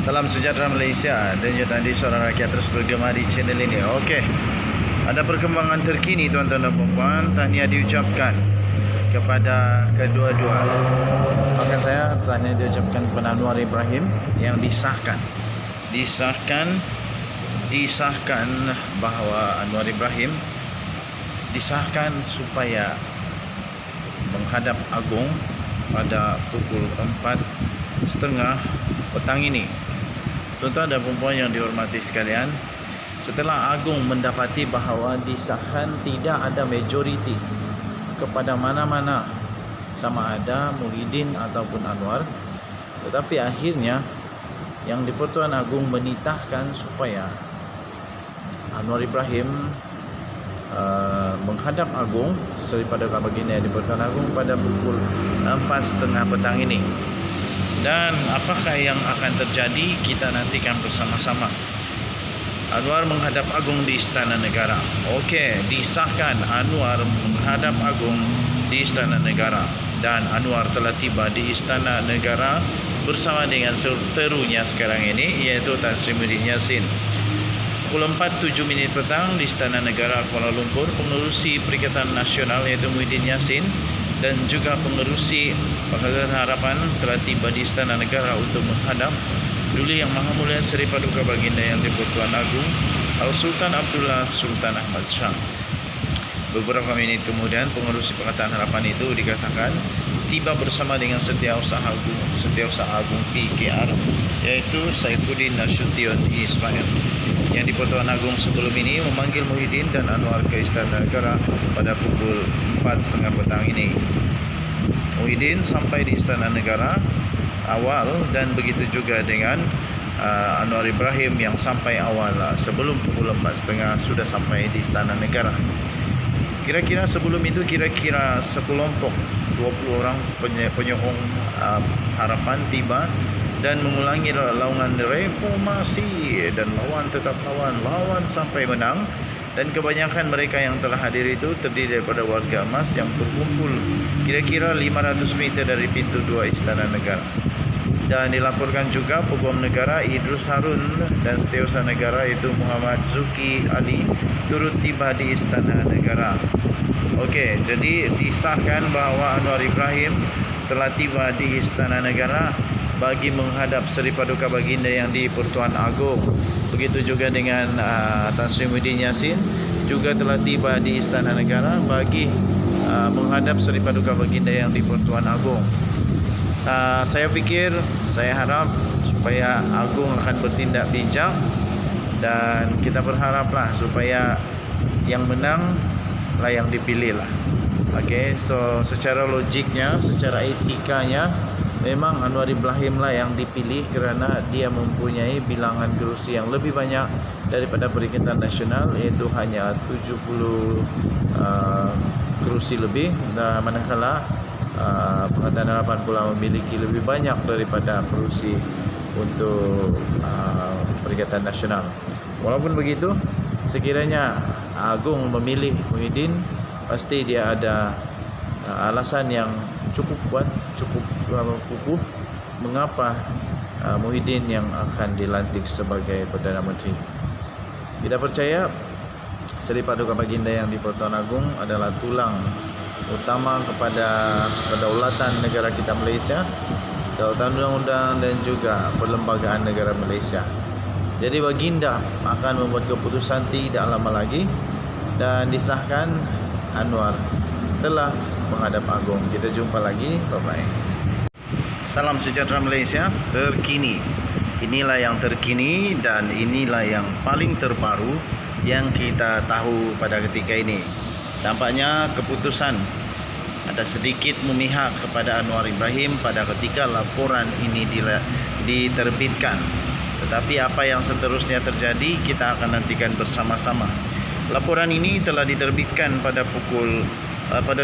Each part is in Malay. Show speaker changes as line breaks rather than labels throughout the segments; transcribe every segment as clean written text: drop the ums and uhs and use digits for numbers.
Salam sejahtera Malaysia. Denyut nadi suara rakyat terus bergema di channel ini. Okey, ada perkembangan terkini tuan-tuan dan puan-puan. Tahniah diucapkan kepada kedua-dua. Bahkan saya tahniah diucapkan kepada Anwar Ibrahim yang disahkan bahawa Anwar Ibrahim disahkan supaya menghadap Agong pada pukul 4.30 petang ini. Tuan-tuan dan puan-puan yang dihormati sekalian, setelah Agong mendapati bahawa disahkan tidak ada majoriti kepada mana-mana, sama ada Muhyiddin ataupun Anwar, tetapi akhirnya yang di-Pertuan Agong menitahkan supaya Anwar Ibrahim menghadap Agong Seri Paduka Baginda di Pertuan Agong pada pukul 4.30 petang ini. Dan apakah yang akan terjadi, kita nantikan bersama-sama. Anwar menghadap Agong di Istana Negara. Okey, disahkan Anwar menghadap Agong di Istana Negara. Dan Anwar telah tiba di Istana Negara bersama dengan seterunya sekarang ini, iaitu Tan Sri Muhyiddin Yassin. Pukul 4.07 petang di Istana Negara Kuala Lumpur, pengerusi Perikatan Nasional iaitu Muhyiddin Yassin dan juga pengerusi Pakatan Harapan telah tiba di Istana Negara untuk menghadap Duli Yang Maha Mulia Seri Paduka Baginda Yang di-Pertuan Agong Al-Sultan Abdullah Sultan Ahmad Shah. Beberapa minit kemudian, pengerusi Pakatan Harapan itu dikatakan tiba bersama dengan Setiausaha Agung PKR, yaitu Saifuddin Nasution Ismail, yang di-Pertuan Agong sebelum ini memanggil Muhyiddin dan Anwar ke Istana Negara pada pukul 4.30 petang ini. Muhyiddin sampai di Istana Negara awal, dan begitu juga dengan Anwar Ibrahim yang sampai awal sebelum pukul 4.30 sudah sampai di Istana Negara. Kira-kira sebelum itu, kira-kira sekelompok 20 orang penyokong harapan tiba dan mengulangi laungan reformasi, dan lawan tetap lawan sampai menang. Dan kebanyakan mereka yang telah hadir itu terdiri daripada warga emas yang berkumpul kira-kira 500 meter dari pintu 2 Istana Negara. Dan dilaporkan juga Peguam Negara Idrus Harun dan Setiausaha Negara iaitu Muhammad Zuki Ali turut tiba di Istana Negara. Okey, jadi disahkan bahawa Anwar Ibrahim telah tiba di Istana Negara bagi menghadap Seri Paduka Baginda yang di-Pertuan Agong. Begitu juga dengan Tan Sri Muhyiddin Yassin juga telah tiba di Istana Negara bagi menghadap Seri Paduka Baginda yang di-Pertuan Agong. Saya harap supaya Agong akan bertindak bijak, dan kita berharaplah supaya yang menang lah yang dipilih lah. Okey, so secara logiknya, secara etikanya, memang Anwar Ibrahim lah yang dipilih kerana dia mempunyai bilangan kerusi yang lebih banyak daripada Perikatan Nasional, iaitu hanya 70 kerusi lebih, dan manakala Pakatan Harapan pula memiliki lebih banyak daripada kerusi untuk Perikatan Nasional. Walaupun begitu, sekiranya Agong memilih Muhyiddin, pasti dia ada alasan yang cukup kuat, cukup kukuh mengapa Muhyiddin yang akan dilantik sebagai Perdana Menteri. Kita percaya Seri Paduka Baginda yang di-Pertuan Agong adalah tulang utama kepada kedaulatan negara kita Malaysia, kedaulatan undang-undang dan juga perlembagaan negara Malaysia. Jadi Baginda akan membuat keputusan tidak lama lagi, dan disahkan Anwar telah menghadap Agong. Kita jumpa lagi, bye-bye. Salam sejahtera Malaysia terkini. Inilah yang terkini dan inilah yang paling terbaru yang kita tahu pada ketika ini. Tampaknya keputusan ada sedikit memihak kepada Anwar Ibrahim pada ketika laporan ini diterbitkan. Tetapi apa yang seterusnya terjadi, kita akan nantikan bersama-sama. Laporan ini telah diterbitkan pada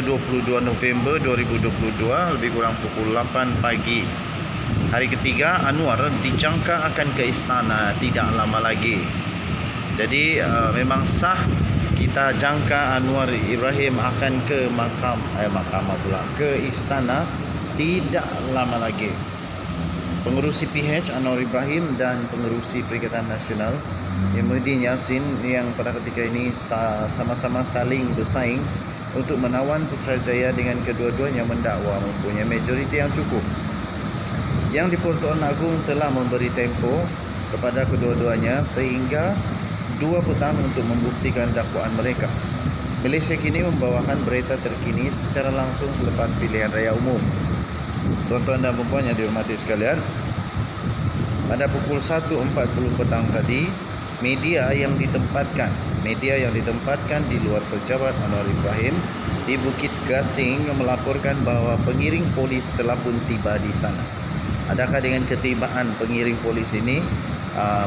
22 November 2022 lebih kurang pukul 8 pagi. Hari ketiga, Anwar dijangka akan ke istana tidak lama lagi. Jadi memang sah kita jangka Anwar Ibrahim akan ke mahkamah pula, ke istana tidak lama lagi. pengerusi PH Anwar Ibrahim dan pengerusi Perikatan Nasional Muhyiddin Yassin yang pada ketika ini sama-sama saling bersaing untuk menawan Putrajaya dengan kedua-duanya mendakwa mempunyai majoriti yang cukup. Yang di-Pertuan Agong telah memberi tempoh kepada kedua-duanya sehingga 2 petang untuk membuktikan dakwaan mereka. Malaysia kini membawakan berita terkini secara langsung selepas pilihan raya umum. Tuan-tuan dan puan yang dihormati sekalian, pada pukul 1.40 petang tadi, media yang ditempatkan di luar pejabat Anwar Ibrahim di Bukit Gasing melaporkan bahawa pengiring polis telah pun tiba di sana. Adakah dengan ketibaan pengiring polis ini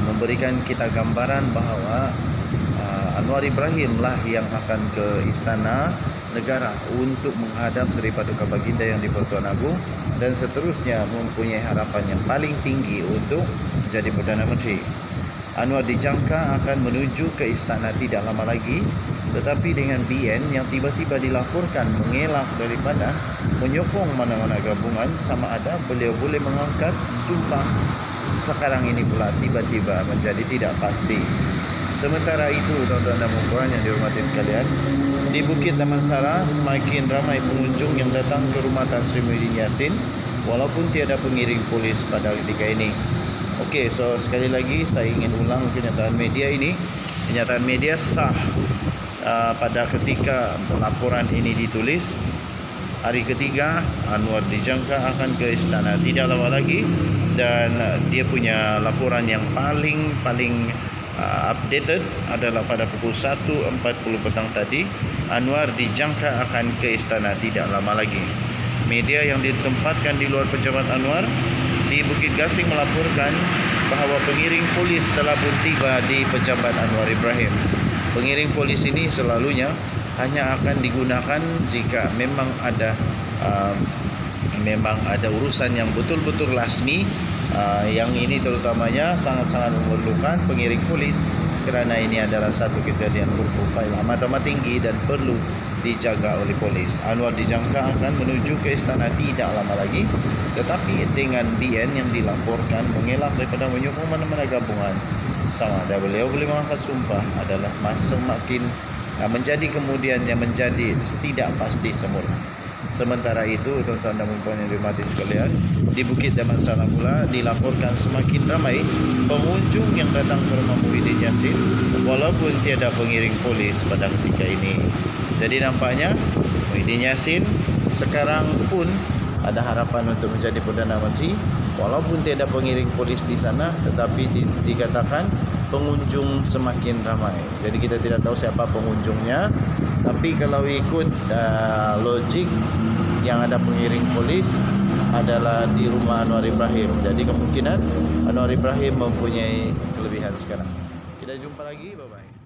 memberikan kita gambaran bahawa Anwar Ibrahim lah yang akan ke Istana Negara untuk menghadap Seri Paduka Baginda yang di-Pertuan Agong dan seterusnya mempunyai harapan yang paling tinggi untuk menjadi Perdana Menteri. Anwar dijangka akan menuju ke istana tidak lama lagi, tetapi dengan BN yang tiba-tiba dilaporkan mengelak daripada menyokong mana-mana gabungan sama ada beliau boleh mengangkat sumpah, sekarang ini pula tiba-tiba menjadi tidak pasti. Sementara itu, tuan-tuan dan puan yang dihormati sekalian, di Bukit Damansara semakin ramai pengunjung yang datang ke rumah Tan Sri Muhyiddin Yassin walaupun tiada pengiring polis pada ketika ini. Okey, so sekali lagi saya ingin ulang kenyataan media ini. Kenyataan media sah pada ketika laporan ini ditulis. Hari ketiga, Anwar dijangka akan ke istana tidak lama lagi dan dia punya laporan yang paling updated adalah pada pukul 1.40 petang tadi. Anwar dijangka akan ke istana tidak lama lagi. Media yang ditempatkan di luar pejabat Anwar di Bukit Gasing melaporkan bahawa pengiring polis telah pun tiba di pejabat Anwar Ibrahim. Pengiring polis ini selalunya hanya akan digunakan jika memang ada urusan yang betul-betul rasmi. Yang ini terutamanya sangat-sangat memerlukan pengiring polis kerana ini adalah satu kejadian berprofil amat tinggi dan perlu dijaga oleh polis. Anwar dijangka akan menuju ke istana tidak lama lagi, tetapi dengan BN yang dilaporkan mengelak daripada menyokong mana-mana gabungan sama ada beliau boleh mengangkat sumpah adalah semakin menjadi kemudian yang menjadi tidak pasti semula. Sementara itu, tuan-tuan dan puan yang dihormati sekalian, di Bukit Damansara pula dilaporkan semakin ramai pengunjung yang datang ke rumah Muhyiddin Yassin walaupun tiada pengiring polis pada ketika ini. Jadi nampaknya Muhyiddin Yassin sekarang pun ada harapan untuk menjadi Perdana Menteri walaupun tiada pengiring polis di sana, tetapi dikatakan pengunjung semakin ramai. Jadi kita tidak tahu siapa pengunjungnya, tapi kalau ikut logik yang ada pengiring polis adalah di rumah Anwar Ibrahim. Jadi kemungkinan Anwar Ibrahim mempunyai kelebihan sekarang. Kita jumpa lagi, bye-bye.